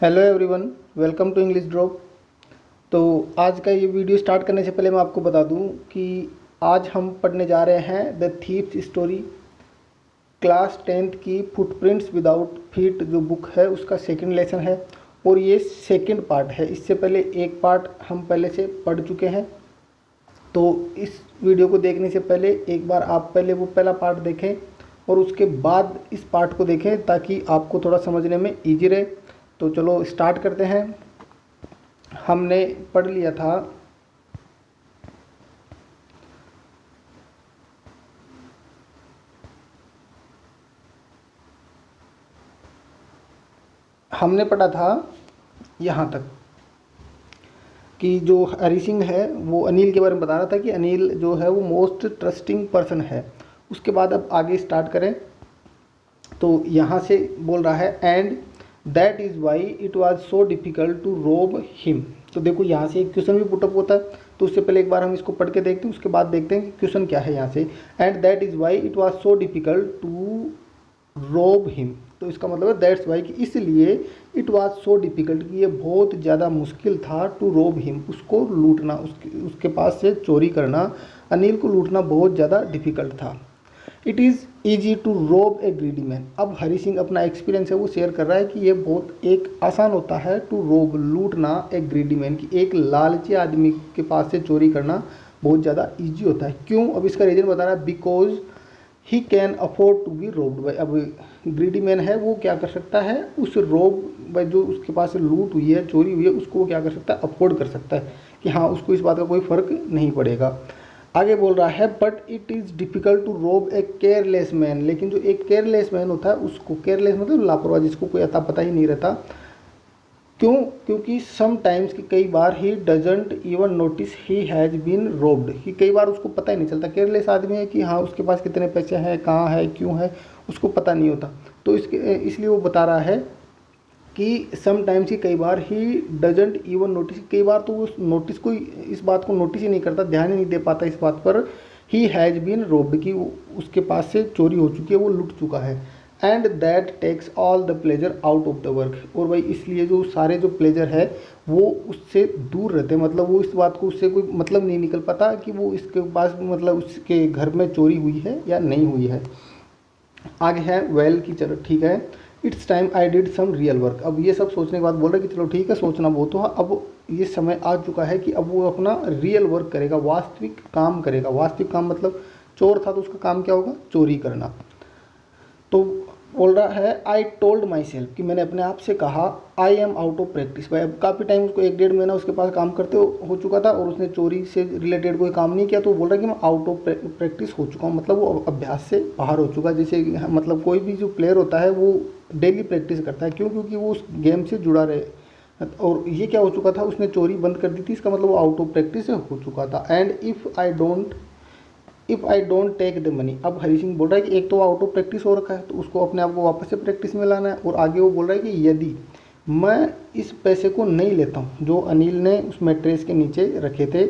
Hello everyone, welcome to English drop. तो आज का ये वीडियो स्टार्ट करने से पहले मैं आपको बता दूं कि आज हम पढ़ने जा रहे हैं the thieves story, class 10th की फुटप्रिंट्स विदाउट फीट जो बुक है उसका सेकंड लेसन है और ये सेकंड पार्ट है। इससे पहले एक पार्ट हम पहले से पढ़ चुके हैं। तो इस वीडियो को देखने से पहले एक बार आप पहले वो पहला पार्ट देखें और उसके बाद इस पार्ट को देखें ताकि आपको थोड़ा समझने में ईजी रहे। तो चलो स्टार्ट करते हैं। हमने पढ़ लिया था हमने पढ़ा था यहाँ तक कि जो हरी सिंह है वो अनिल के बारे में बता रहा था कि अनिल जो है वो मोस्ट ट्रस्टिंग पर्सन है। उसके बाद अब आगे स्टार्ट करें तो यहाँ से बोल रहा है and that is why it was so difficult to rob him. तो देखो यहाँ से एक क्वेश्चन भी पुटअप होता है, तो उससे पहले एक बार हम इसको पढ़ के देखते हैं, उसके बाद देखते हैं कि क्वेश्चन क्या है यहाँ से। And that is why it was so difficult to rob him. तो इसका मतलब है दैट्स वाई कि इसलिए इट वॉज सो डिफ़िकल्ट कि ये बहुत ज़्यादा मुश्किल था टू रोब हिम, उसको लूटना, उसके पास से चोरी करना, अनिल को लूटना बहुत ज़्यादा डिफ़िकल्ट था। It is easy to rob A greedy man. अब हरी सिंह अपना एक्सपीरियंस है वो शेयर कर रहा है कि ये बहुत एक आसान होता है टू रोब, लूटना ए ग्रीडी मैन, की एक लालची आदमी के पास से चोरी करना बहुत ज़्यादा ईजी होता है। क्यों? अब इसका रीज़न बता रहा है because he can afford to be robbed by. अब ग्रीडी मैन है वो क्या कर सकता है, उस रोब बाई जो उसके पास से लूट हुई है, चोरी हुई है, उसको वो क्या कर सकता है, अफोर्ड कर सकता है कि हाँ उसको इस बात का कोई फ़र्क नहीं पड़ेगा। आगे बोल रहा है but it is difficult to rob a careless man. लेकिन जो एक केयरलेस मैन होता है उसको, केयरलेस मतलब लापरवाह, जिसको कोई अता पता ही नहीं रहता। क्यों? क्योंकि समटाइम्स कि कई बार he doesn't even notice he has been robbed, कि कई बार उसको पता ही नहीं चलता। केयरलेस आदमी है कि हाँ उसके पास कितने पैसे हैं, कहाँ है, क्यों है, उसको पता नहीं होता। तो इसलिए वो बता रहा है कि समटाइम्स ही, कई बार ही डजंट इवन नोटिस, कई बार तो वो नोटिस को, इस बात को नोटिस ही नहीं करता, ध्यान ही नहीं दे पाता इस बात पर ही हैज़ बीन रोब्ड, कि उसके पास से चोरी हो चुकी है, वो लुट चुका है। And that takes all the pleasure out of the work. और भाई इसलिए जो सारे जो प्लेजर है वो उससे दूर रहते हैं, मतलब वो इस बात को, उससे कोई मतलब नहीं निकल पाता कि वो इसके पास मतलब उसके घर में चोरी हुई है या नहीं हुई है। आगे है वेल की, चलो ठीक है, it's time I did some real work. अब ये सब सोचने के बाद बोल रहे कि चलो ठीक है, सोचना बहुत हुआ, अब ये समय आ चुका है कि अब वो अपना रियल वर्क करेगा, वास्तविक काम करेगा। वास्तविक काम मतलब चोर था तो उसका काम क्या होगा, चोरी करना। तो बोल रहा है आई टोल्ड माई सेल्फ, कि मैंने अपने आप से कहा I am out of practice. भाई अब काफ़ी टाइम उसको 1-1.5 महीना उसके पास काम करते हो चुका था और उसने चोरी से रिलेटेड कोई काम नहीं किया, तो बोल रहा है कि मैं आउट ऑफ प्रैक्टिस हो चुका हूँ, मतलब वो अभ्यास से बाहर हो चुका है। जैसे मतलब कोई भी जो प्लेयर होता है वो डेली प्रैक्टिस करता है। क्यों? क्योंकि वो उस गेम से जुड़ा रहे। और ये क्या हो चुका था, उसने चोरी बंद कर दी थी, इसका मतलब वो आउट ऑफ प्रैक्टिस हो चुका था। And if I don't take the money. अब हरी सिंह बोल रहा है कि एक तो आउट ऑफ प्रैक्टिस हो रखा है तो उसको अपने आप को वापस से प्रैक्टिस में लाना है, और आगे वो बोल रहा है कि यदि मैं इस पैसे को नहीं लेता हूँ जो अनिल ने उस मैट्रेस के नीचे रखे थे,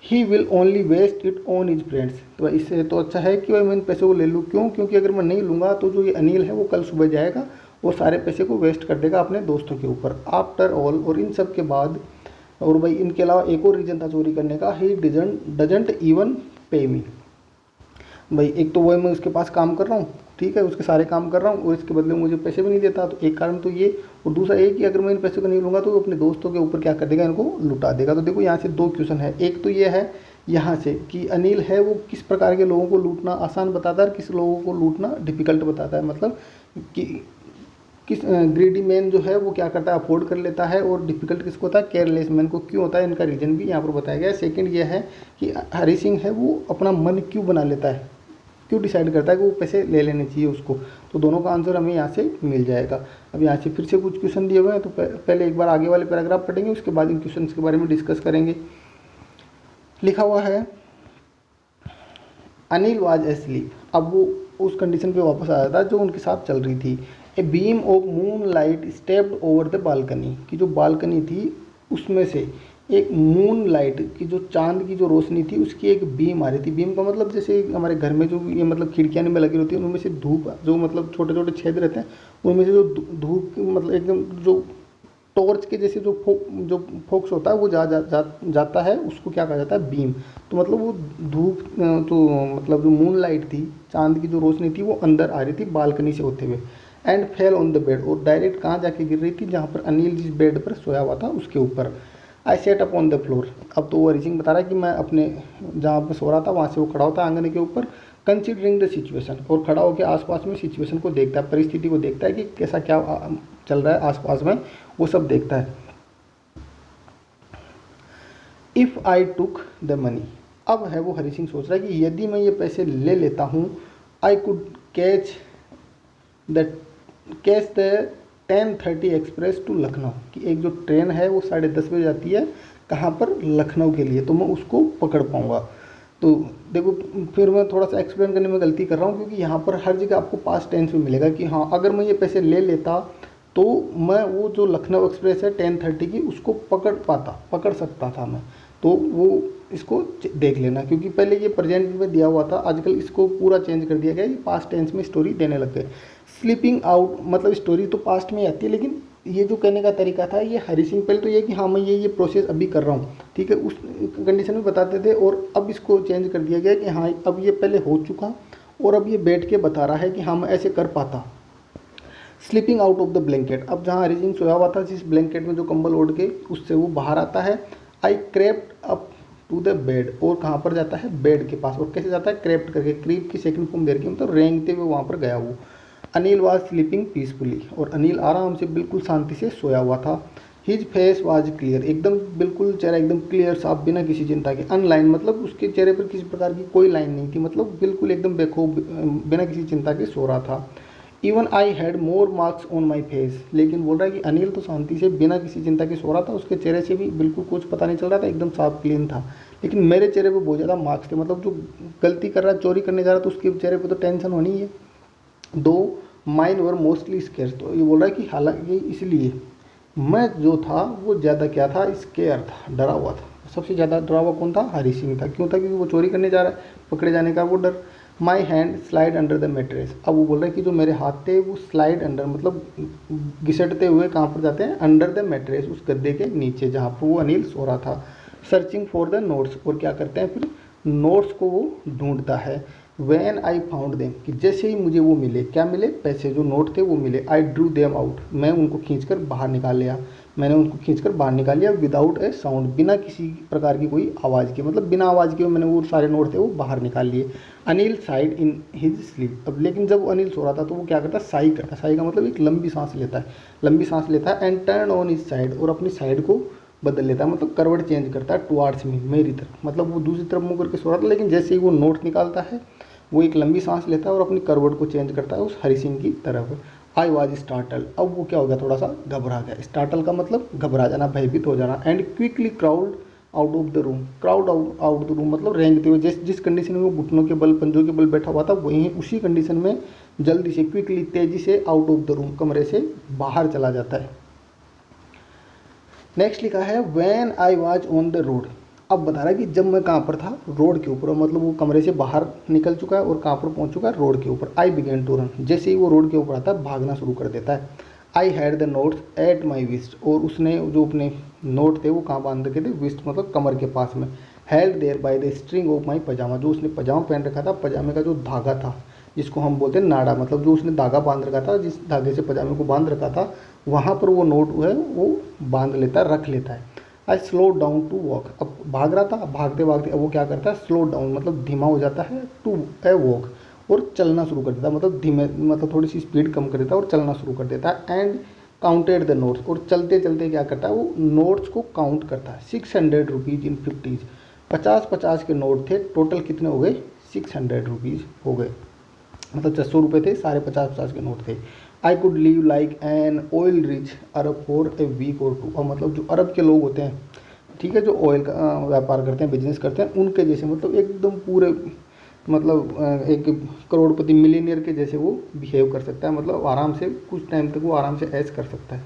he will only waste it on his friends. तो इससे तो अच्छा है कि भाई मैं इन पैसे को ले लूँ। क्यों? क्योंकि अगर मैं नहीं लूँगा तो जो ये अनिल है वो कल सुबह जाएगा और सारे पैसे को वेस्ट कर देगा अपने दोस्तों के ऊपर। आफ्टर ऑल, और इन सब के बाद, और भाई इनके अलावा एक और रीज़न था चोरी करने का, ही डजंट इवन पे मी। भाई एक तो वो मैं उसके पास काम कर रहा हूँ, ठीक है, उसके सारे काम कर रहा हूँ और इसके बदले मुझे पैसे भी नहीं देता, तो एक कारण तो ये, और दूसरा ये कि अगर मैं इन पैसे को नहीं लूँगा तो वो अपने दोस्तों के ऊपर क्या कर देगा, इनको लुटा देगा। तो देखो यहाँ से 2 क्वेश्चन है। एक तो ये है यहाँ से कि अनिल है वो किस प्रकार के लोगों को लूटना आसान बताता है और किस लोगों को लूटना डिफ़िकल्ट बताता है। मतलब कि किस ग्रीडी मैन जो है वो क्या करता है, अफोर्ड कर लेता है, और डिफ़िकल्ट किसको होता है, केयरलेस मैन को। क्यों होता है, इनका रीज़न भी यहाँ पर बताया गया है। सेकंड ये है कि हरी सिंह है वो अपना मन क्यों बना लेता है, क्यों डिसाइड करता है कि वो पैसे ले लेने चाहिए उसको। तो दोनों का आंसर हमें यहाँ से मिल जाएगा। अब यहाँ से फिर से कुछ क्वेश्चन दिए हुए हैं, तो पहले एक बार आगे वाले पैराग्राफ पढ़ेंगे, उसके बाद इन क्वेश्चन के बारे में डिस्कस करेंगे। लिखा हुआ है अनिल वाज एस्लीप। अब वो उस कंडीशन पे वापस आया था जो उनके साथ चल रही थी। A beam of moon light stepped over the balcony, की जो बालकनी थी उसमें से एक मून लाइट की, जो चांद की जो रोशनी थी, उसकी एक बीम आ रही थी। बीम का मतलब जैसे हमारे घर में जो ये मतलब खिड़कियाँ में लगी होती है, उनमें से धूप, जो मतलब छोटे छोटे छेद रहते हैं, उनमें से जो धूप मतलब एकदम जो टॉर्च के जैसे जो फोकस होता है वो जाता है, उसको क्या कहा जाता है, बीम। तो मतलब वो धूप तो मतलब जो मून लाइट थी, चांद की जो रोशनी थी, वो अंदर आ रही थी बालकनी से होते हुए, and fell on the bed, और डायरेक्ट कहाँ जाके गिर रही थी, जहाँ पर अनिल जिस बेड पर सोया हुआ था उसके ऊपर। I sat up on the floor. अब तो वो हरी सिंह बता रहा है कि मैं अपने जहाँ पर सो रहा था वहाँ से वो खड़ा होता है आंगन के ऊपर, कंसिडरिंग द सिचुएशन, और खड़ा होकर आसपास में सिचुएशन को देखता है, परिस्थिति को देखता है कि कैसा क्या चल रहा है आसपास में, वो सब देखता है। If I took the money, अब है वो हरी सिंह सोच रहा है कि यदि मैं ये पैसे ले लेता हूँ, I could catch the 10:30 express to Lucknow, कि एक जो ट्रेन है वो 10:30 बजे जाती है, कहाँ पर, लखनऊ के लिए, तो मैं उसको पकड़ पाऊँगा। तो देखो फिर मैं थोड़ा सा एक्सप्लेन करने में गलती कर रहा हूँ, क्योंकि यहाँ पर हर जगह आपको पास्ट टेंस में मिलेगा कि हाँ अगर मैं ये पैसे ले लेता तो मैं वो जो लखनऊ एक्सप्रेस है 10:30 की, उसको पकड़ सकता था मैं। तो वो इसको देख लेना, क्योंकि पहले ये प्रेजेंट में दिया हुआ था, आजकल इसको पूरा चेंज कर दिया गया, ये पास्ट टेंस में स्टोरी देने लग गए। स्लीपिंग आउट मतलब स्टोरी तो पास्ट में आती है, लेकिन ये जो कहने का तरीका था, ये हरी सिंह पहले तो ये कि हाँ मैं ये प्रोसेस अभी कर रहा हूँ, ठीक है, उस कंडीशन में बताते थे, और अब इसको चेंज कर दिया गया कि हाँ अब ये पहले हो चुका, और अब ये बैठ के बता रहा है कि हाँ मैं ऐसे कर पाता। Sleeping out of the blanket, अब जहाँ हरी सिंह सोया हुआ था जिस ब्लैंकेट में जो कंबल ओढ़ के, उससे वो बाहर आता है। I crept up to the bed, और कहाँ पर जाता है, बेड के पास, और कैसे जाता है, क्रेप्ट करके, क्रीप की सेकंड फॉर्म दे रखी है, मतलब रेंगते हुए वहाँ पर गया वो। अनिल वाज स्लीपिंग पीसफुली, और अनिल आराम से बिल्कुल शांति से सोया हुआ था। हिज फेस वाज क्लियर, एकदम बिल्कुल चेहरा एकदम क्लियर साफ, बिना किसी चिंता के। अनलाइन मतलब उसके चेहरे पर किसी प्रकार की कोई लाइन नहीं थी, मतलब बिल्कुल एकदम बेखौफ बिना किसी चिंता के सो रहा था। Even I had more marks on my face, लेकिन बोल रहा है कि अनिल तो शांति से बिना किसी चिंता के सो रहा था, उसके चेहरे से भी बिल्कुल कुछ पता नहीं चल रहा था, एकदम साफ क्लीन था, लेकिन मेरे चेहरे पे बहुत ज़्यादा मार्क्स थे, मतलब जो गलती कर रहा है, चोरी करने जा रहा था, उसके चेहरे पे तो टेंशन होनी है। दो माइन वर मोस्टली स्केयर, तो ये बोल रहा है कि हालांकि इसलिए मैं जो था वो ज़्यादा क्या था, स्केयर था, डरा हुआ था। सबसे ज़्यादा डरा हुआ कौन था, हरी सिंह था। क्यों था, क्योंकि वो चोरी करने जा रहा है, पकड़े जाने का वो डर। My hand slide under the mattress, अब वो बोल रहा है कि जो मेरे हाथ थे वो स्लाइड अंडर मतलब घिसटते हुए कहाँ पर जाते हैं, अंडर द मेट्रेस, उस गद्दे के नीचे जहाँ पर वो अनिल सो रहा था। सर्चिंग फॉर द नोट्स, और क्या करते हैं फिर, नोट्स को वो ढूंढता है। वैन आई फाउंड देम, कि जैसे ही मुझे वो मिले, क्या मिले, पैसे जो नोट थे वो मिले। आई ड्रू देम आउट, मैं उनको खींचकर बाहर निकाल लिया, मैंने उनको खींचकर बाहर निकाल लिया। विदाउट ए साउंड, बिना किसी प्रकार की कोई आवाज़ के, मतलब बिना आवाज़ के मैंने वो सारे नोट थे वो बाहर निकाल लिए। Anil side in his sleep, अब लेकिन जब अनिल सो रहा था तो वो क्या करता है, साई करता है। साई का मतलब एक लंबी सांस लेता है, लंबी सांस लेता है। And turn on his side, और अपनी साइड को बदल लेता है, मतलब करवट चेंज करता है टुवार्ड्स मी, मेरी तरफ, मतलब वो दूसरी तरफ मुँह करके सो रहा था, लेकिन जैसे ही वो नोट निकालता है वो एक लंबी सांस लेता है और अपनी करवट को चेंज करता है उस हरी सिंह की तरफ। आई वॉज स्टार्टल, अब वो क्या हो गया, थोड़ा सा घबरा गया। स्टार्टल का मतलब घबरा जाना, भयभीत हो जाना। And quickly crowd out of the room, crowd out the room मतलब रेंगते हुए, जिस कंडीशन में वो घुटनों के बल, पंजों के बल बैठा हुआ था, वहीं उसी कंडीशन में जल्दी से, क्विकली, तेजी से आउट ऑफ द रूम, कमरे से बाहर चला जाता है। नेक्स्ट लिखा है when I was on the road, अब बता रहा है कि जब मैं कहाँ पर था, रोड के ऊपर, मतलब वो कमरे से बाहर निकल चुका है और कहाँ पर पहुँच चुका है, रोड के ऊपर। आई बिगेन टू रन, जैसे ही वो रोड के ऊपर आता है भागना शुरू कर देता है। I had the notes at my waist, और उसने जो अपने नोट थे वो कहाँ बांध रखे थे, विस्ट मतलब कमर के पास में। Held there by the string of my pyjama, जो उसने पजामा पहन रखा था, पजामे का जो धागा था, जिसको हम बोलते हैं नाड़ा, मतलब जो उसने धागा बांध रखा था, जिस धागे से पजामे को बांध रखा था, वहाँ पर वो नोट है वो बांध लेता है, रख लेता है। I slow down to walk, अब भाग रहा था, भागते भागते अब वो क्या करता है, स्लो डाउन मतलब धीमा हो जाता है, टू ए वॉक, और चलना शुरू कर देता है, मतलब धीमे, मतलब थोड़ी सी स्पीड कम कर देता है और चलना शुरू कर देता है। एंड काउंटेड द नोट्स, और चलते चलते क्या करता है, वो नोट्स को काउंट करता है। 600 रुपीज़ इन 50s, 50 के नोट थे, टोटल कितने हो गए, 600 रुपीज़ हो गए, मतलब 600 रुपये थे, सारे 50 के नोट थे। I could live like an oil rich Arab for a week or two, और मतलब जो अरब के लोग होते हैं, ठीक है, जो ऑयल का व्यापार करते हैं, बिजनेस करते हैं, उनके जैसे, मतलब एकदम पूरे, मतलब एक करोड़पति मिलीनियर के जैसे वो बिहेव कर सकता है, मतलब आराम से कुछ टाइम तक वो आराम से ऐश कर सकता है।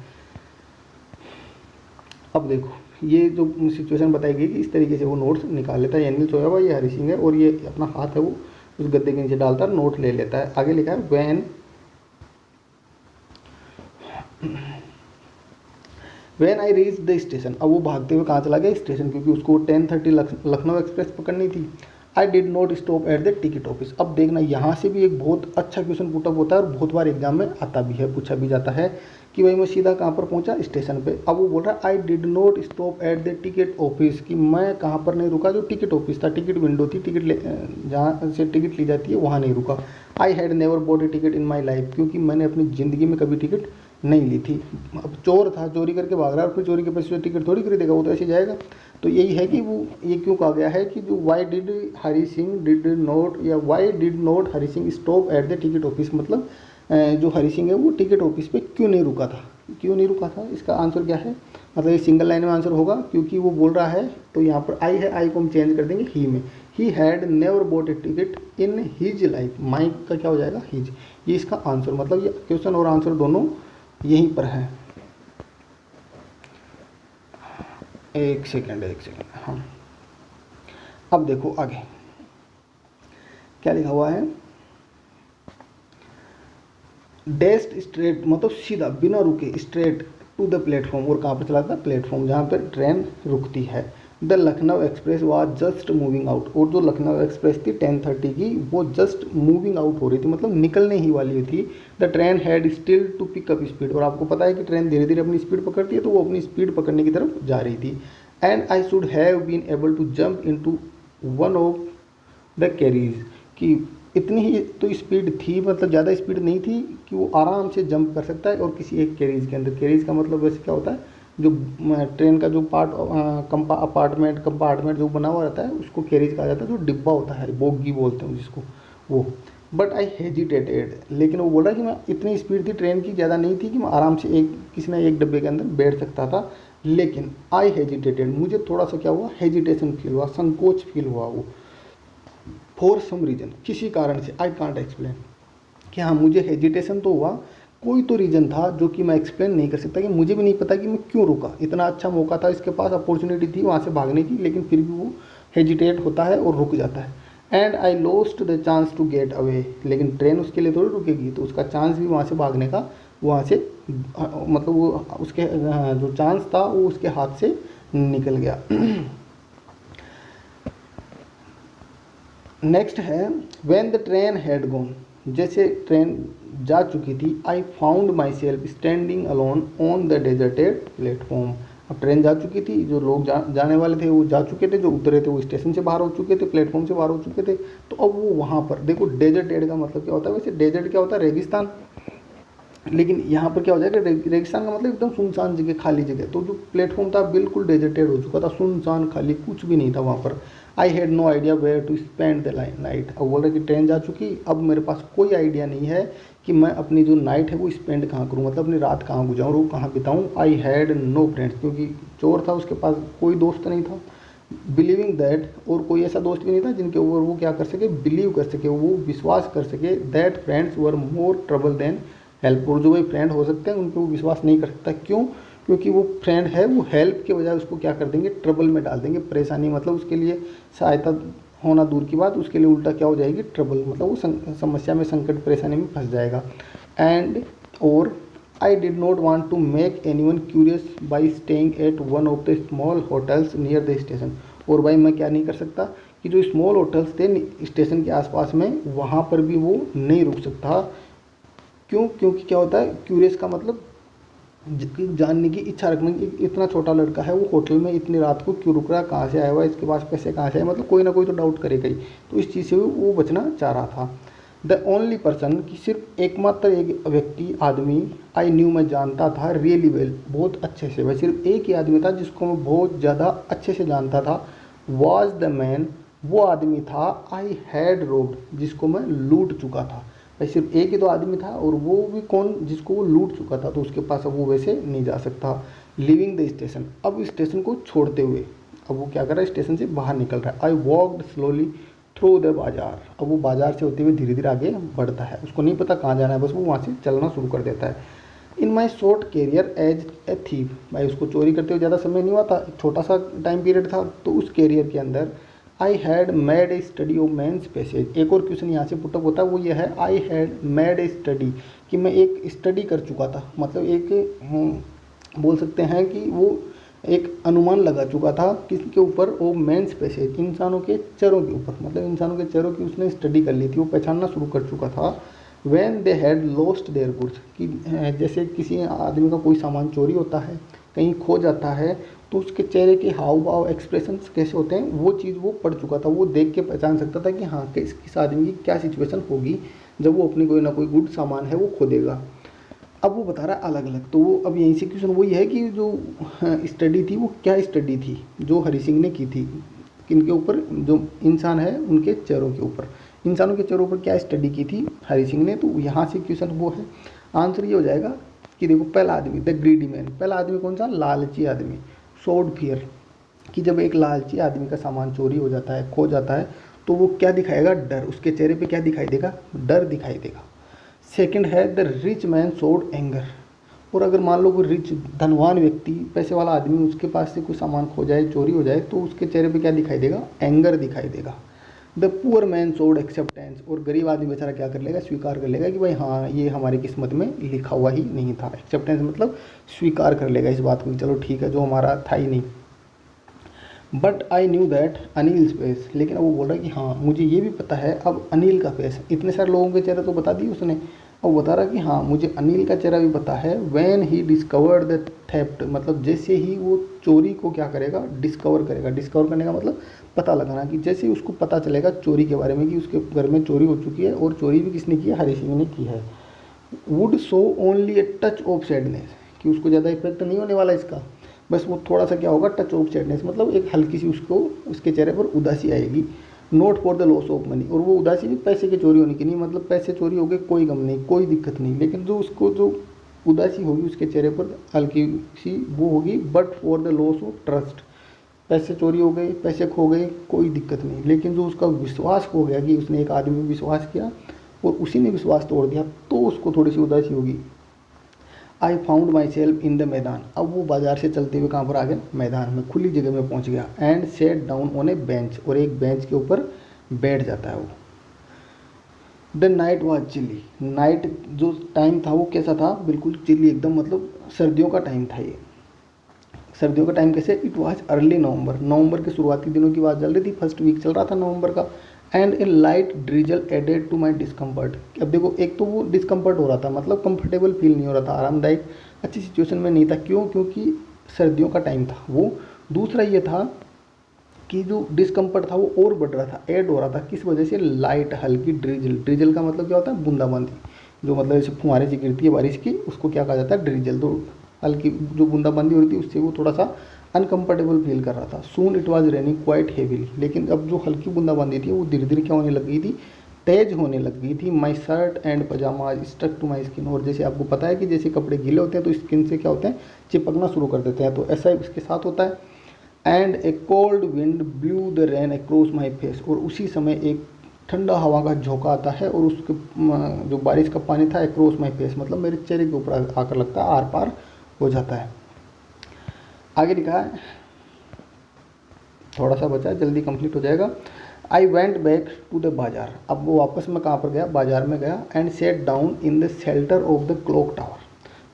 अब देखो ये जो सिचुएशन बताई गई कि इस तरीके से वो नोट्स निकाल लेता है, अनिल सोया हुआ, ये हरी सिंह है, और ये अपना हाथ है वो उस गद्दे के नीचे डालता है, नोट ले लेता है। आगे लिखा है when I reach the station, अब वो भागते हुए कहाँ चला गया, स्टेशन, क्योंकि उसको 10:30 लखनऊ एक्सप्रेस पकड़नी थी। आई did not stop at the ticket office. अब देखना यहाँ से भी एक बहुत अच्छा क्वेश्चन पुटअप होता है और बहुत बार एग्जाम में आता भी है, पूछा भी जाता है कि भाई मैं सीधा कहाँ पर पहुँचा, स्टेशन पे। अब वो बोल रहा है आई did not stop at the ticket office, कि मैं कहाँ पर नहीं रुका, जो टिकट ऑफिस था, टिकट विंडो थी, जहाँ से टिकट ली जाती है वहाँ नहीं रुका। I had never bought a ticket in my life, क्योंकि मैंने अपनी ज़िंदगी में कभी टिकट नहीं ली थी। अब चोर था, चोरी करके भाग रहा है और फिर चोरी के पैसे से टिकट थोड़ी खरीदेगा, वो तो ऐसे जाएगा। तो यही है कि वो ये क्यों कहा गया है कि जो why did Hari Singh did not, या why did not Hari Singh stop at the ticket office, मतलब जो हरी सिंह है वो टिकट ऑफिस पे क्यों नहीं रुका था, क्यों नहीं रुका था। इसका आंसर क्या है, मतलब ये सिंगल लाइन में आंसर होगा, क्योंकि वो बोल रहा है, तो यहाँ पर आई है, आई को हम चेंज कर देंगे ही में। He had never bought a ticket in his life, माई का क्या हो जाएगा, हिज। ये इसका आंसर, मतलब ये क्वेश्चन और आंसर दोनों यहीं पर है। एक सेकेंड हाँ, अब देखो आगे क्या लिखा हुआ है, डेस्ट स्ट्रेट, मतलब सीधा बिना रुके, स्ट्रेट टू द प्लेटफॉर्म, और कहाँ पर चला था, प्लेटफॉर्म जहाँ पर ट्रेन रुकती है। The Lucknow express was just moving out, और जो लखनऊ एक्सप्रेस थी 10:30 की, वो जस्ट मूविंग आउट हो रही थी, मतलब निकलने ही वाली थी। The train had still to pick up speed, और आपको पता है कि ट्रेन धीरे धीरे अपनी स्पीड पकड़ती है, तो वो अपनी स्पीड पकड़ने की तरफ जा रही थी। And I should have been able to jump into one of the carriages, कि इतनी ही तो स्पीड थी, मतलब ज़्यादा स्पीड नहीं थी कि वो आराम से जंप कर सकता है और किसी एक कैरीज के अंदर। कैरीज का मतलब वैसे क्या होता है, जो ट्रेन का जो कंपार्टमेंट जो बना हुआ रहता है उसको कैरीज कहा जाता है, जो डिब्बा होता है, बोगी बोलते हैं जिसको, वो। बट आई हेजिटेटेड, लेकिन वो बोल रहा है कि मैं इतनी स्पीड थी ट्रेन की, ज़्यादा नहीं थी कि मैं आराम से किसी न एक डब्बे के अंदर बैठ सकता था, लेकिन आई हेजिटेटेड, मुझे थोड़ा सा क्या हुआ, हेजिटेशन फील हुआ, संकोच फील हुआ, वो फॉर सम रीज़न, किसी कारण से, आई कांट एक्सप्लेन, कि हाँ मुझे हेजिटेशन तो हुआ, कोई तो रीज़न था जो कि मैं एक्सप्लेन नहीं कर सकता, कि मुझे भी नहीं पता कि मैं क्यों रुका। इतना अच्छा मौका था इसके पास, अपॉर्चुनिटी थी वहाँ से भागने की, लेकिन फिर भी वो हेजिटेट होता है और रुक जाता है। And I lost the chance to get away, लेकिन ट्रेन उसके लिए थोड़ी रुकेगी, तो उसका चांस भी वहाँ से भागने का, वहाँ से मतलब वो उसके जो चांस था वो उसके हाथ से निकल गया। नेक्स्ट है when the train had gone, जैसे ट्रेन जा चुकी थी, I found my self standing alone on the deserted platform. अब ट्रेन जा चुकी थी, जो लोग जाने वाले थे वो जा चुके थे, जो उतरे थे वो स्टेशन से बाहर हो चुके थे, प्लेटफॉर्म से बाहर हो चुके थे, तो अब वो वहाँ पर देखो, डेजर्टेड का मतलब क्या होता है, वैसे डेजर्ट क्या होता है, रेगिस्तान, लेकिन यहाँ पर क्या हो जाएगा, रेगिस्तान का मतलब एकदम सुनसान जगह, खाली जगह। तो जो प्लेटफॉर्म था बिल्कुल डेजर्टेड हो चुका था, सुनसान खाली, कुछ भी नहीं था वहाँ पर। I had no idea where to spend the night, अब बोल रहे कि ट्रेन जा चुकी, अब मेरे पास कोई आइडिया नहीं है कि मैं अपनी जो नाइट है वो स्पेंड कहाँ करूँ, मतलब अपनी रात कहाँ गुजारूँ, वो कहाँ बिताऊँ। आई हैड नो फ्रेंड्स, क्योंकि चोर था उसके पास कोई दोस्त नहीं था। बिलीविंग दैट, और कोई ऐसा दोस्त भी नहीं था जिनके ऊपर वो क्या कर सके, बिलीव कर सके, वो विश्वास कर सके, that friends were more trouble than help, और जो भाई फ्रेंड हो सकते हैं उन पर वो विश्वास नहीं कर सकता। क्यों, क्योंकि वो फ्रेंड है, वो हेल्प के बजाय उसको क्या कर देंगे, ट्रबल में डाल देंगे, परेशानी, मतलब उसके लिए सहायता होना दूर की बात, उसके लिए उल्टा क्या हो जाएगी, ट्रबल, मतलब वो समस्या में, संकट, परेशानी में फंस जाएगा। एंड और I did not want to make anyone curious by staying at one of the small hotels near the station, और भाई मैं क्या नहीं कर सकता कि जो स्मॉल होटल्स थे स्टेशन के आसपास में, वहाँ पर भी वो नहीं रुक सकता। क्यों, क्योंकि क्या होता है, क्यूरियस का मतलब जानने की इच्छा रखना, कि इतना छोटा लड़का है वो होटल में इतनी रात को क्यों रुक रहा है, कहाँ से आया हुआ है, इसके पास पैसे कहाँ से आए, मतलब कोई ना कोई तो डाउट करेगा ही, तो इस चीज़ से वो बचना चाह रहा था। द ओनली पर्सन, कि सिर्फ एकमात्र एक व्यक्ति, आदमी, आई न्यू, मैं जानता था, रियली वेल, बहुत अच्छे से, वह सिर्फ एक ही आदमी था जिसको मैं बहुत ज़्यादा अच्छे से जानता था, वॉज द मैन, वो आदमी था, आई हैड रोब्ड, जिसको मैं लूट चुका था। सिर्फ एक ही तो आदमी था, और वो भी कौन, जिसको वो लूट चुका था, तो उसके पास अब वो वैसे नहीं जा सकता। लिविंग द स्टेशन, अब स्टेशन को छोड़ते हुए, अब वो क्या कर रहा है, स्टेशन से बाहर निकल रहा है। I walked slowly through the bazaar, अब वो बाजार से होते हुए धीरे धीरे आगे बढ़ता है, उसको नहीं पता कहाँ जाना है, बस वो वहाँ से चलना शुरू कर देता है। In my short career as a thief, भाई उसको चोरी करते हुए ज़्यादा समय नहीं हुआ था, छोटा सा टाइम पीरियड था, तो उस कैरियर के अंदर I had made a study of men's passage. एक और क्वेश्चन यहाँ से पुटअप होता है, वो ये है, I had made a study, कि मैं एक स्टडी कर चुका था, मतलब एक बोल सकते हैं कि वो एक अनुमान लगा चुका था किसके ऊपर, वो मेन स्पेसीज, इंसानों के चेहरों के ऊपर, मतलब इंसानों के चेहरों की उसने स्टडी कर ली थी, वो पहचानना शुरू कर चुका था। When they had lost their goods, कि जैसे किसी आदमी का कोई सामान चोरी होता है, कहीं खो जाता है, तो उसके चेहरे के हाव भाव एक्सप्रेशंस कैसे होते हैं, वो चीज़ वो पढ़ चुका था। वो देख के पहचान सकता था कि हाँ किस आदमी की क्या सिचुएशन होगी जब वो अपनी कोई ना कोई गुड सामान है वो खो देगा। अब वो बता रहा है अलग अलग, तो वो अब यहीं से क्वेश्चन वही है कि जो स्टडी थी वो क्या स्टडी थी जो हरि सिंह ने की थी, किनके ऊपर, जो इंसान है उनके चेहरों के ऊपर, इंसानों के चेहरों पर क्या स्टडी की थी हरि सिंह ने। तो यहाँ से क्वेश्चन वो है, आंसर ये हो जाएगा कि देखो पहला आदमी द ग्रीडी मैन, पहला आदमी कौन सा, लालची आदमी। शोड फियर, कि जब एक लालची आदमी का सामान चोरी हो जाता है, खो जाता है, तो वो क्या दिखाएगा, डर, उसके चेहरे पे क्या दिखाई देगा, डर दिखाई देगा। सेकंड है the rich man showed anger, और अगर मान लो कोई रिच धनवान व्यक्ति, पैसे वाला आदमी, उसके पास से कोई सामान खो जाए, चोरी हो जाए, तो उसके चेहरे पे क्या दिखाई देगा, एंगर दिखाई देगा। The poor man showed acceptance, और गरीब आदमी बेचारा क्या कर लेगा, स्वीकार कर लेगा कि भाई हाँ ये हमारी किस्मत में लिखा हुआ ही नहीं था। एक्सेप्टेंस मतलब स्वीकार कर लेगा इस बात को, चलो ठीक है जो हमारा था ही नहीं। But I knew that Anil face, लेकिन अब वो बोल रहा है कि हाँ मुझे ये भी पता है अब अनिल का फेस, इतने सारे लोगों के चेहरे तो बता दिए उसने, और बता रहा कि हाँ मुझे अनिल का चेहरा भी पता है। When he discovered the theft, मतलब जैसे ही वो चोरी को क्या करेगा, डिस्कवर करेगा। डिस्कवर करने का मतलब पता लगाना, कि जैसे ही उसको पता चलेगा चोरी के बारे में कि उसके घर में चोरी हो चुकी है, और चोरी भी किसने की है, हरि सिंह ने की है। Would show only a touch of sadness, कि उसको ज़्यादा इफेक्ट नहीं होने वाला इसका, बस वो थोड़ा सा क्या होगा, टच ऑफ सैडनेस, मतलब एक हल्की सी उसको उसके चेहरे पर उदासी आएगी। Note for the loss of money, और वो उदासी भी पैसे की चोरी होने की नहीं, मतलब पैसे चोरी हो गए कोई गम नहीं, कोई दिक्कत नहीं, लेकिन जो उसको जो उदासी होगी उसके चेहरे पर हल्की सी वो होगी। But for the loss of trust, पैसे चोरी हो गए, पैसे खो गए, कोई दिक्कत नहीं, लेकिन जो उसका विश्वास खो गया, कि उसने एक आदमी पर विश्वास किया और उसी ने विश्वास तोड़ दिया, तो उसको थोड़ी सी उदासी होगी। I found my self in the मैदान, अब वो बाजार से चलते हुए कहाँ पर आ गया, मैदान में, खुली जगह में पहुँच गया। And sat down on a bench, और एक बेंच के ऊपर बैठ जाता है वो। The night was chilly, night जो टाइम था वो कैसा था, बिल्कुल चिली एकदम, मतलब सर्दियों का टाइम था ये। सर्दियों का टाइम कैसे, इट वॉज अर्ली नवंबर, नवंबर के शुरुआती दिनों की बात चल रही थी, फर्स्ट वीक चल रहा था नवंबर का। And a light drizzle added to my discomfort, अब देखो एक तो वो डिस्कम्फर्ट हो रहा था, मतलब कंफर्टेबल फील नहीं हो रहा था, आरामदायक अच्छी सिचुएशन में नहीं था, क्यों, क्योंकि सर्दियों का टाइम था वो। दूसरा ये था कि जो डिस्कम्फर्ट था वो और बढ़ रहा था, ऐड हो रहा था, किस वजह से, लाइट हल्की ड्रिजल, ड्रिजल का मतलब क्या होता है, बूंदाबांदी, जो मतलब जैसे फुहारे से गिरती है बारिश की, उसको क्या कहा जाता है, ड्रिजल। तो हल्की जो बूंदाबांदी हो रही थी उससे वो थोड़ा सा अनकंफर्टेबल फील कर रहा था। Soon it was raining quite heavily, लेकिन अब जो हल्की बूंदाबांदी थी वो धीरे धीरे क्या होने लग गई थी, तेज होने लग गई थी। My shirt and pyjama stuck to my skin, और जैसे आपको पता है कि जैसे कपड़े गीले होते हैं तो स्किन से क्या होते हैं, चिपकना शुरू कर देते हैं, तो ऐसा इसके साथ होता है। And A cold wind blue the rain across my face, और उसी समय एक ठंडा हवा का झोंका आता है और उसके जो बारिश का पानी था अक्रॉस माई फेस, मतलब मेरे चेहरे के ऊपर आकर लगता है, आर पार हो जाता है। आगे लिखा है, थोड़ा सा बचा, जल्दी कंप्लीट हो जाएगा। I went back to the bazaar, अब वो वापस में कहाँ पर गया, बाजार में गया। And sat down in the shelter of the clock tower,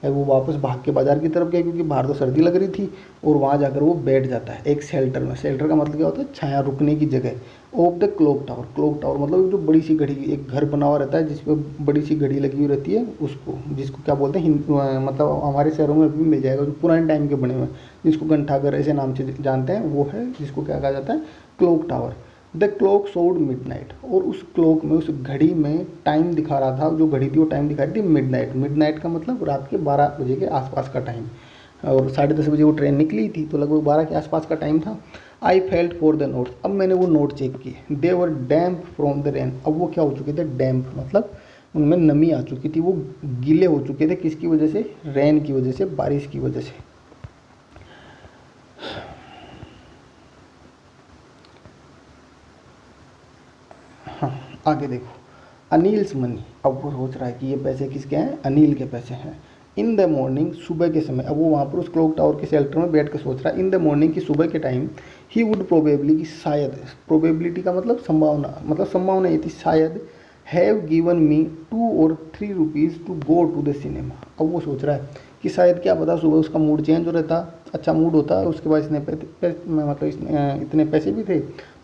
वो वापस भाग के बाजार की तरफ गया, क्योंकि बाहर तो सर्दी लग रही थी, और वहाँ जाकर वो बैठ जाता है एक शेल्टर में। शेल्टर का मतलब क्या होता है, छाया, रुकने की जगह। Of the clock tower, clock tower मतलब जो बड़ी सी घड़ी, एक घर बना हुआ रहता है जिसपे बड़ी सी घड़ी लगी हुई रहती है, उसको, जिसको क्या बोलते हैं, मतलब हमारे शहरों में भी मिल जाएगा, जो पुराने टाइम के बने हुए हैं, जिसको घंटाघर ऐसे नाम से जानते हैं, वो है जिसको क्या कहा जाता है, clock tower. The clock showed midnight, और उस क्लॉक में, उस घड़ी में टाइम दिखा रहा था, जो घड़ी थी वो टाइम दिखा रही थी मिडनाइट। मिडनाइट का मतलब रात के 12 बजे के आसपास का टाइम, और 10:30 बजे वो ट्रेन निकली थी, तो लगभग 12 के आसपास का टाइम था। I felt for the notes, अब मैंने वो नोट चेक किए। दे वर डैम्प फ्रॉम द रेन, अब वो क्या हो चुके थे, डैम्प मतलब उनमें नमी आ चुकी थी, वो गीले हो चुके थे, किसकी वजह से, रेन की वजह से, बारिश की वजह से। हाँ आगे देखो, अनिल्स मनी, अब वो सोच रहा है कि ये पैसे किसके हैं, अनिल के पैसे हैं। इन द मॉर्निंग, सुबह के समय, अब वो वहाँ पर उस क्लॉक टावर के शेल्टर में बैठ कर सोच रहा है। इन द मॉर्निंग, की सुबह के टाइम, ही वुड प्रोबेबली, की शायद, प्रोबेबिलिटी का मतलब संभावना, मतलब संभावना ये थी शायद, हैव गिवन मी 2 और 3 rupees to go to the cinema. अब वो सोच रहा है कि शायद क्या पता सुबह उसका मूड चेंज हो रहता, अच्छा मूड होता, उसके बाद इतने पैसे भी थे,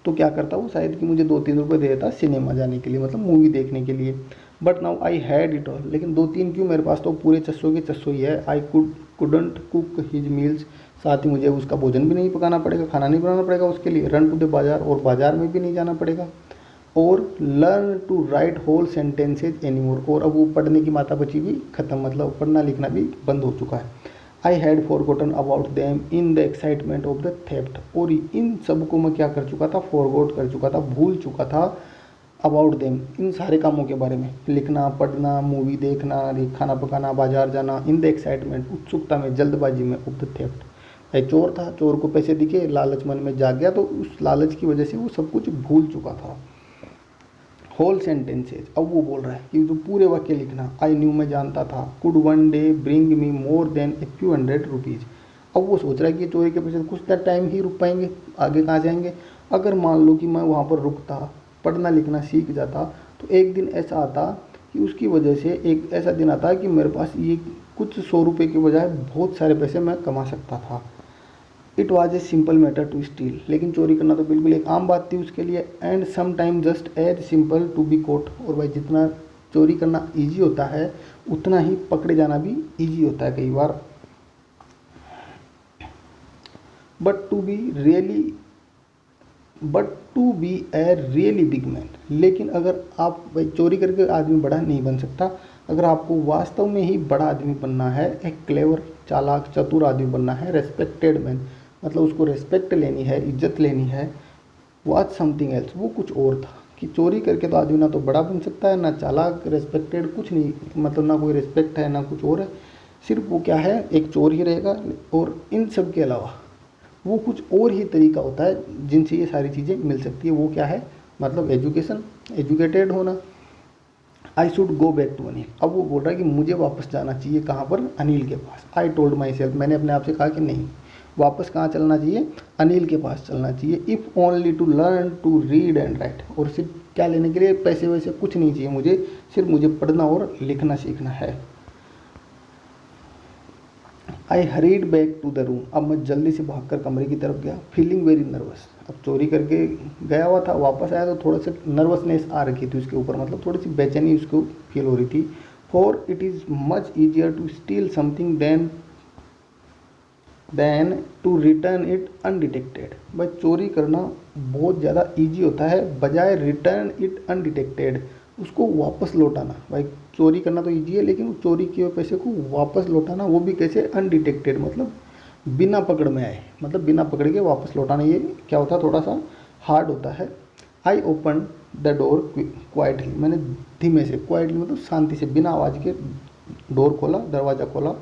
तो क्या करता वो, शायद कि मुझे 2-3 रुपये दे देता सिनेमा जाने के लिए, मतलब मूवी देखने के लिए। But now I had it all, लेकिन 2-3 क्यों, मेरे पास तो पूरे 600 के 600 ही है। I couldn't cook his meals, साथ ही मुझे उसका भोजन भी नहीं पकाना पड़ेगा, खाना नहीं बनाना पड़ेगा उसके लिए। रन टू द बाजार, और बाजार में भी नहीं जाना पड़ेगा। और learn to write whole sentences anymore, और अब वो पढ़ने की माता बची भी खत्म, मतलब पढ़ना लिखना भी बंद हो चुका है। I had forgotten about them in the excitement of the theft, और इन सब को मैं क्या कर चुका था, फॉरगॉट कर चुका था, भूल चुका था। अबाउट देम, इन सारे कामों के बारे में, लिखना, पढ़ना, मूवी देखना, खाना पकाना, बाजार जाना, इन द एक्साइटमेंट, उत्सुकता में, जल्दबाजी में, ऑफ द थेफ्ट। भाई चोर था, चोर को पैसे दिखे, लालच मन में जाग गया, तो उस लालच की वजह से वो सब कुछ भूल चुका था। होल सेंटेंसेज, अब वो बोल रहा है कि जो पूरे वाक्य लिखना। आई न्यू, मैं जानता था। Could one day bring me more than a few hundred rupees. अब वो सोच रहा है कि चोरी के पैसे कुछ टाइम ही रुक पाएंगे, आगे कहाँ जाएंगे। अगर मान लो कि मैं वहाँ पर रुकता, पढ़ना लिखना सीख जाता, तो एक दिन ऐसा आता कि उसकी वजह से एक ऐसा दिन आता कि मेरे पास ये कुछ 100 रुपये के बजाय बहुत सारे पैसे मैं कमा सकता था। It was a simple matter to steal, लेकिन चोरी करना तो बिल्कुल एक आम बात थी उसके लिए। And some time just as simple to be caught, और भाई जितना चोरी करना ईजी होता है, उतना ही पकड़े जाना भी ईजी होता है कई बार। But to be a really big man, लेकिन अगर आप भाई चोरी करके आदमी बड़ा नहीं बन सकता। अगर आपको वास्तव में ही बड़ा आदमी बनना है, एक क्लेवर, चालाक, चतुर आदमी बनना है, रेस्पेक्टेड मैन, मतलब उसको रेस्पेक्ट लेनी है, इज्जत लेनी है, वॉज समथिंग एल्स, वो कुछ और था। कि चोरी करके तो आदमी ना तो बड़ा बन सकता है, ना चालाक, रेस्पेक्टेड, कुछ नहीं, मतलब ना कोई रेस्पेक्ट है ना कुछ और है। सिर्फ वो क्या है, एक चोर ही रहेगा। और इन सब के अलावा वो कुछ और ही तरीका होता है जिनसे ये सारी चीज़ें मिल सकती है। वो क्या है, मतलब एजुकेशन, एजुकेटेड होना। I should go back to Anil, अब वो बोल रहा है कि मुझे वापस जाना चाहिए, कहाँ पर, अनिल के पास। आई टोल्ड माई सेल्फ, मैंने अपने आप से कहा कि नहीं, वापस कहाँ चलना चाहिए, अनिल के पास चलना चाहिए। If only to learn to read and write, और सिर्फ क्या लेने के लिए, पैसे वैसे कुछ नहीं चाहिए मुझे, सिर्फ मुझे पढ़ना और लिखना सीखना है। I hurried back to the room, अब मैं जल्दी से भागकर कमरे की तरफ गया। फीलिंग वेरी नर्वस, अब चोरी करके गया हुआ था, वापस आया तो थोड़ा सा नर्वसनेस आ रखी थी उसके ऊपर, मतलब थोड़ी सी बेचैनी उसको फील हो रही थी। For it is much easier to steal something than to return it undetected, भाई चोरी करना बहुत ज़्यादा ईजी होता है बजाय रिटर्न इट अनडिटेक्टेड, उसको वापस लौटाना। भाई चोरी करना तो ईजी है, लेकिन चोरी किए हुए पैसे को वापस लौटाना, वो भी कैसे, अनडिटेक्टेड, मतलब बिना पकड़ में आए, मतलब बिना पकड़ के वापस लौटाना, ये क्या होता है, थोड़ा सा हार्ड होता है। I open the door quietly, मैंने धीमे से, क्वाइटली मतलब शांति से, बिना आवाज़ के डोर खोला, दरवाज़ा खोला।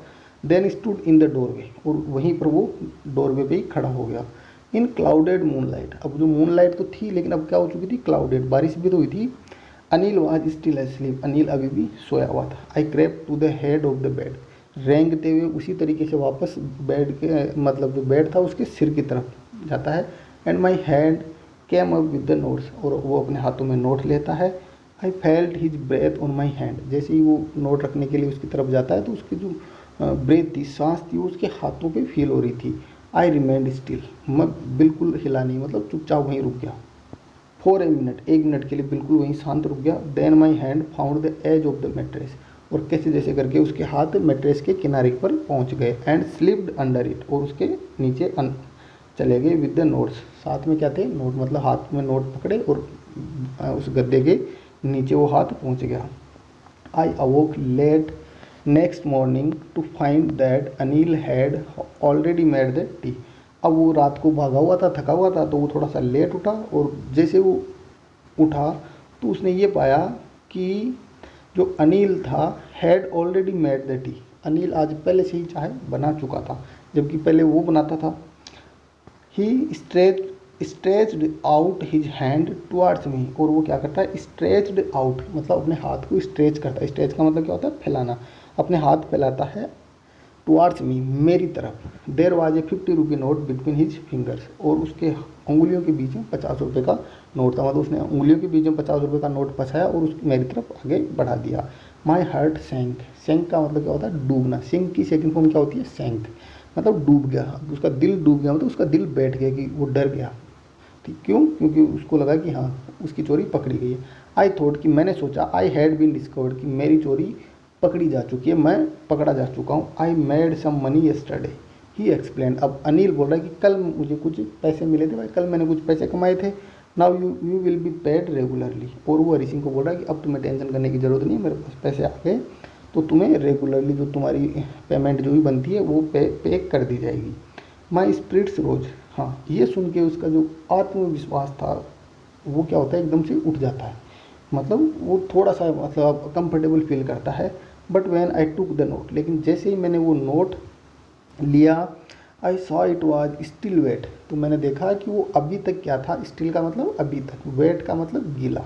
Then stood in the doorway, और वहीं पर वो डोरवे पे ही खड़ा हो गया। इन क्लाउडेड मूनलाइट, अब जो मूनलाइट तो थी, लेकिन अब क्या हो चुकी थी, क्लाउडेड, बारिश भी तो हुई थी। Anil was still asleep, Anil अभी भी सोया हुआ था। I crept to the head of the bed, रेंगते हुए उसी तरीके से वापस बेड के, मतलब जो बेड था उसके सिर की तरफ जाता है। And my hand came up with the notes, और वो अपने हाथों में नोट लेता है। I felt his breath on my hand, जैसे ही वो नोट रखने के लिए उसकी तरफ जाता है, तो उसकी जो ब्रेथ थी, सांस थी, वो उसके हाथों पे फील हो रही थी। आई रिमेंड स्टिल, मैं बिल्कुल हिला नहीं, मतलब चुपचाप वहीं रुक गया। फॉर ए मिनट, 1 मिनट के लिए बिल्कुल वहीं शांत रुक गया। Then my hand found the edge of the mattress, और कैसे जैसे करके उसके हाथ मैट्रेस के किनारे पर पहुंच गए। एंड स्लिप्ड अंडर इट, और उसके नीचे चले गए। विद द नोट्स, साथ में क्या थे, नोट, मतलब हाथ में नोट पकड़े और उस गद्दे के नीचे वो हाथ पहुंच गया। I awoke late next morning to find that Anil had already made the tea, अब वो रात को भागा हुआ था, थका हुआ था, तो वो थोड़ा सा लेट उठा, और जैसे वो उठा तो उसने ये पाया कि जो अनिल था, had already made the T, Anil आज पहले से ही चाय बना चुका था, जबकि पहले वो बनाता था। He stretched out his hand towards me, और वो क्या करता है, स्ट्रेच्ड आउट, मतलब अपने हाथ को स्ट्रेच करता है। स्ट्रेच का मतलब क्या होता है, फैलाना, अपने हाथ फैलाता है टुवार्ड्स मी, मेरी तरफ। There was a 50 rupee note between his fingers, और उसके उंगलियों के बीच में 50 रुपये का नोट था, मतलब उसने उंगलियों के बीच में 50 रुपये का नोट फंसाया और उसकी मेरी तरफ आगे बढ़ा दिया। माई हार्ट सैंक, सैंक का मतलब क्या होता है, डूबना। सिंक की सेकंड फॉर्म क्या होती है, सैंक, मतलब डूब गया, उसका दिल डूब गया, मतलब उसका दिल बैठ गया कि वो डर गया। ठीक, क्यों, क्योंकि उसको लगा कि हाँ उसकी चोरी पकड़ी गई है। आई थॉट, कि मैंने सोचा, आई हैड बीन डिस्कवर्ड, कि मेरी चोरी पकड़ी जा चुकी है, मैं पकड़ा जा चुका हूँ। I made some money yesterday, he explain. अब अनिल बोल रहा है कि कल मुझे कुछ पैसे मिले थे भाई, कल मैंने कुछ पैसे कमाए थे। Now you will be paid regularly. और वो हरी सिंह को बोल रहा है कि अब तुम्हें टेंशन करने की ज़रूरत नहीं है, मेरे पास पैसे आ गए, तो तुम्हें रेगुलरली जो तुम्हारी पेमेंट जो भी बनती है वो पे कर दी जाएगी। माई स्पिरिट्स रोज, हाँ ये सुन के उसका जो आत्मविश्वास था वो क्या होता है, एकदम से उठ जाता है, मतलब वो थोड़ा सा मतलब कंफर्टेबल फील करता है। But when I took the note, लेकिन जैसे ही मैंने वो नोट लिया, I saw it was still wet, तो मैंने देखा कि वो अभी तक क्या था, स्टिल का मतलब अभी तक, वेट का मतलब गीला,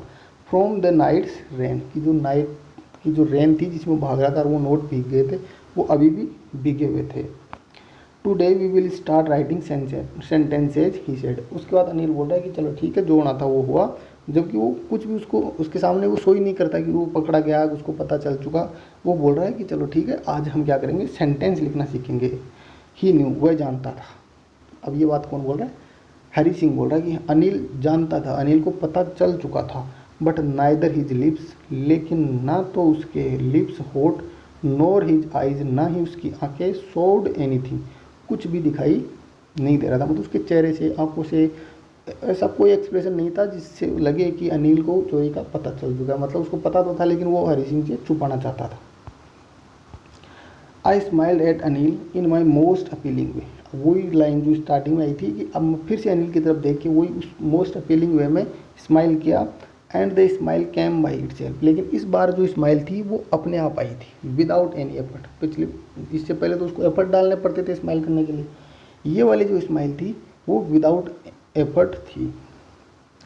फ्रॉम द नाइट्स रेन, की जो नाइट की जो रेन थी जिसमें भाग रहा था और वो नोट भीग गए थे, वो अभी भी भीगे हुए थे। Today we will start writing sentences, he said. उसके बाद अनिल बोल रहा है कि चलो ठीक है, जो होना था वो हुआ, जबकि वो कुछ भी उसको उसके सामने वो शो ही नहीं करता कि वो पकड़ा गया, उसको पता चल चुका। वो बोल रहा है कि चलो ठीक है, आज हम क्या करेंगे, सेंटेंस लिखना सीखेंगे। ही न्यू, वह जानता था। अब ये बात कौन बोल रहा है, हरी सिंह बोल रहा है कि अनिल जानता था, अनिल को पता चल चुका था। बट नाइदर हिज लिप्स, लेकिन ना तो उसके लिप्स होठ, नोर हिज आइज, ना ही उसकी आंखें, शोड एनीथिंग, कुछ भी दिखाई नहीं दे रहा था, मतलब उसके चेहरे से, आंखों से ऐसा कोई एक्सप्रेशन नहीं था जिससे लगे कि अनिल को चोरी का पता चल चुका। मतलब उसको पता तो था, लेकिन वो हरी सिंह से छुपाना चाहता था। I smiled at Anil in my most appealing way, वही लाइन जो स्टार्टिंग में आई थी कि अब मैं फिर से अनिल की तरफ देख के वही उस मोस्ट अपीलिंग वे में स्माइल किया। And the smile came by itself, लेकिन इस बार जो स्माइल थी वो अपने आप आई थी, विदाउट एनी एफर्ट। पिछले, इससे पहले तो उसको एफर्ट डालने पड़ते थे स्माइल करने के लिए, ये वाली जो स्माइल थी वो विदाउट एफर्ट थी।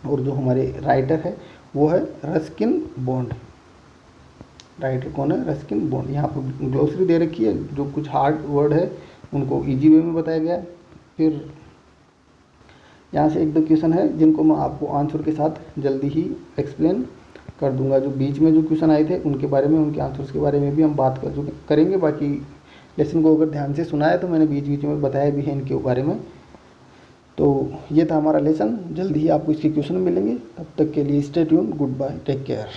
और जो हमारे राइटर है वो है रस्किन बॉन्ड। राइटर कौन है, रस्किन बॉन्ड। यहाँ पर ग्लोसरी दे रखी है, जो कुछ हार्ड वर्ड है उनको इजी वे में बताया गया है। फिर यहाँ से एक दो क्वेश्चन है जिनको मैं आपको आंसर के साथ जल्दी ही एक्सप्लेन कर दूंगा। जो बीच में जो क्वेश्चन आए थे उनके बारे में, उनके आंसर्स के बारे में भी हम बात करेंगे। बाकी लेसन को अगर ध्यान से सुना है तो मैंने बीच बीच में बताया भी है इनके बारे में। तो ये था हमारा लेसन, जल्दी ही आपको इसके क्वेश्चन मिलेंगे। तब तक के लिए stay tuned, good bye, take care.